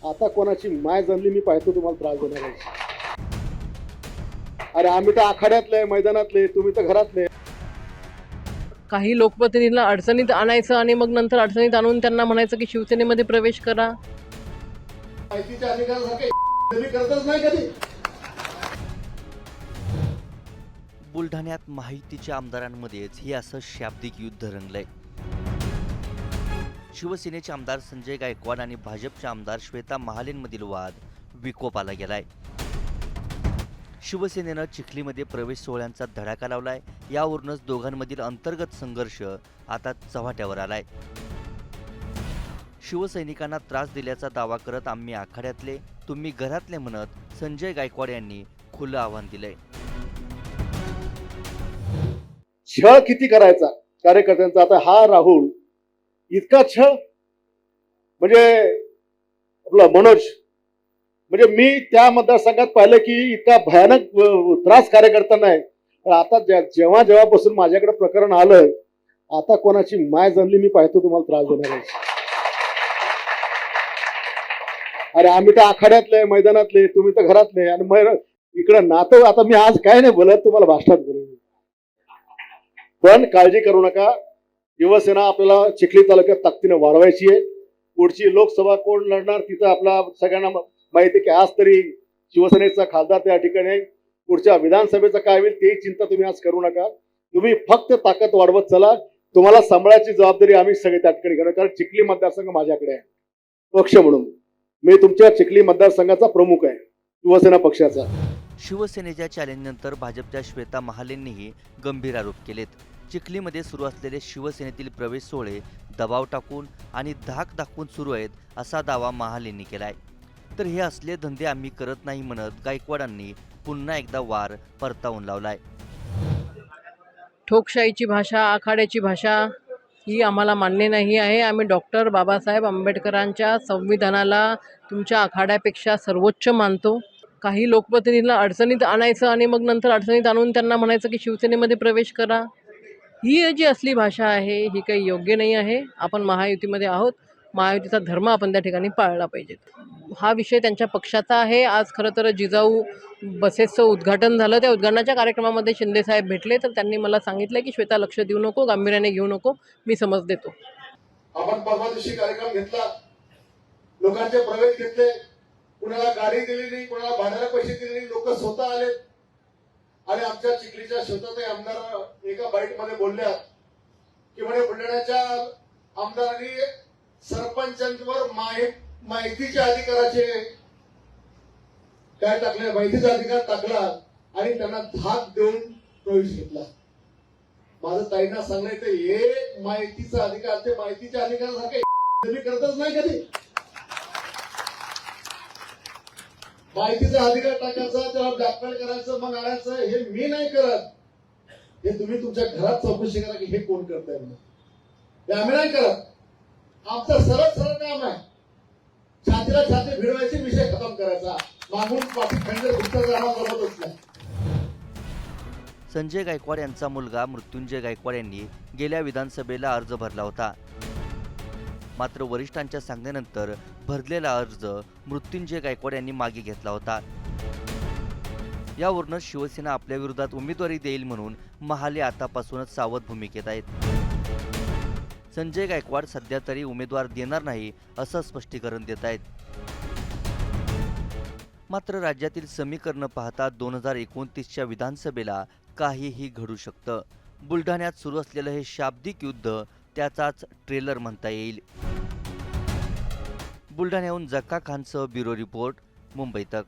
आता कोणाची माय जमली मी पाहतो तुम्हाला त्रास देणार आहे. अरे आम्ही तर आखाड्यातले मैदानातले, तुम्ही तर घरातले. काही लोकप्रतिनिधींना अडचणीत आणायचं आणि मग नंतर अडचणीत आणून त्यांना म्हणायचं की शिवसेनेमध्ये प्रवेश करा. माहितीच्या अधिकारासारखे तुम्ही करतच नाही कधी. बुलढाण्यात माहितीच्या आमदारांमध्येच हे असं शाब्दिक युद्ध रंगलंय. शिवसेनेचे आमदार संजय गायकवाड आणि भाजपचे आमदार श्वेता महालेंमधील वाद विकोपाला गेलाय. शिवसेनेनं चिखलीमध्ये प्रवेश सोहळ्यांचा धडाका लावलाय. यावरूनच दोघांमधील अंतर्गत संघर्ष आता चव्हाट्यावर आलाय. शिवसैनिकांना त्रास दिल्याचा दावा करत आम्ही आखाड्यातले, तुम्ही घरातले म्हणत संजय गायकवाड यांनी खुलं आव्हान दिलंय. छळ किती करायचा कार्यकर्त्यांचा. आता हा राहुल इतका छळ, म्हणजे आपला मनोज, म्हणजे मी त्या मतदारसंघात पाहिलं की इतका भयानक त्रास कार्यकर्त्यांना आहे. पण आता जेव्हापासून माझ्याकडे प्रकरण आलं, आता कोणाची माय जमली मी पाहतो तुम्हाला त्रास देणार आहे. अरे आम्ही तर आखाड्यातले मैदानातले, तुम्ही तर घरातले. आणि इकडं नातं, आता मी आज काय नाही बोलत, तुम्हाला भाषणात बोलू. पण काळजी करू नका, शिवसेना आपल्याला चिखली तालुक्यात ताकदीने वाढवायची आहे. पुढची लोकसभा कोण लढणार तिथं आपला सगळ्यांना माहिती की आज तरी शिवसेनेचा खासदार त्या ठिकाणी आहे. पुढच्या विधानसभेचं काय होईल ते चिंता तुम्ही आज करू नका. तुम्ही फक्त ताकद वाढवत चला. तुम्हाला सांभाळायची जबाबदारी आम्ही सगळे त्या ठिकाणी घेणार, कारण चिखली मतदारसंघ माझ्याकडे आहे. पक्ष म्हणून मी तुमच्या चिखली मतदारसंघाचा प्रमुख आहे, शिवसेना पक्षाचा. शिवसेनेच्या चॅलेंजनंतर भाजपच्या श्वेता महालेंनीही गंभीर आरोप केलेत. चिखलीमध्ये सुरू असलेले शिवसेनेतील प्रवेश सोहळे दबाव टाकून आणि धाक दाखवून सुरू आहेत असा दावा महालेंनी केलाय. तर हे असले धंदे आम्ही करत नाही म्हणत गायकवाडांनी पुन्हा एकदा वार परतावून लावलाय. ठोकशाहीची भाषा, आखाड्याची भाषा ही आम्हाला मान्य नाही आहे. आम्ही डॉक्टर बाबासाहेब आंबेडकरांच्या संविधानाला तुमच्या आखाड्यापेक्षा सर्वोच्च मानतो. काही लोकप्रतिनिधींना अडचणीत आणायचं आणि मग नंतर अडचणीत आणून त्यांना म्हणायचं की शिवसेनेमध्ये प्रवेश करा. ही जी असली भाषा आहे ही काही योग्य नाही आहे. आपण महायुतीमध्ये आहोत. महायुतीचा धर्म आपण त्या ठिकाणी पाळला पाहिजे. हा विषय त्यांच्या पक्षाचा आहे. आज खरं तर जिजाऊ बसेसचं उद्घाटन झालं. त्या उद्घाटनाच्या कार्यक्रमामध्ये शिंदेसाहेब भेटले, तर त्यांनी मला सांगितलं की श्वेता लक्ष देऊ नको, गांभीर्याने घेऊ नको, मी समज देतो. आपण परवा दिवशी कार्यक्रम घेतला, लोकांचे प्रवेश घेतले, कुणाला गाडी दिली नाही, कुणाला भाड्याला पैसे दिले नाही, लोक स्वतः आले. आणि आमच्या चिखलीच्या श्वेताताई आमदार एका बाईट मध्ये बोलल्या की म्हणे बुलढाण्याच्या आमदारांनी सरपंचांवर माहितीच्या अधिकाराचे काय टाकले, माहितीचा अधिकार टाकला आणि त्यांना धाक देऊन प्रवेश घेतला. माझं ताईंना सांगायचं, हे माहितीचा अधिकार, ते माहितीच्या अधिकारासारखे तुम्ही करतच नाही कधी. माहितीचा अधिकार टाकायचा, त्याला ब्लॅकमेल करायचं, मग आणायचं, हे मी नाही करत. हे तुम्ही तुमच्या घरात चौकशी करा की हे कोण करताय म्हणून. हे आम्ही नाही करत. आमचं सरळ सरळ काम आहे, छातीला छाती भिडवायची, विषय खतम करायचा. मागून पाठी खंडर घुसता आम्हाला जमतच नाही. संजय गायकवाड यांचा मुलगा मृत्युंजय गायकवाड यांनी गेल्या विधानसभेला अर्ज भरला होता. मात्र वरिष्ठांच्या सांगण्यानंतर भरलेला अर्ज मृत्युंजय गायकवाड यांनी मागे घेतला होता. यावरूनच शिवसेना आपल्या विरोधात उमेदवारी देईल म्हणून महाले आतापासूनच सावध भूमिकेत आहेत. संजय गायकवाड सध्या तरी उमेदवार देणार नाही असं स्पष्टीकरण देत आहेत. मात्र राज्यातील समीकरण पाहता 2029च्या विधानसभेला काहीही घडू शकतं. बुलढाण्यात सुरू असलेलं हे शाब्दिक युद्ध त्याचाच ट्रेलर म्हणता येईल. बुलढाण्याहून जक्का खानसह ब्युरो रिपोर्ट, मुंबई तक.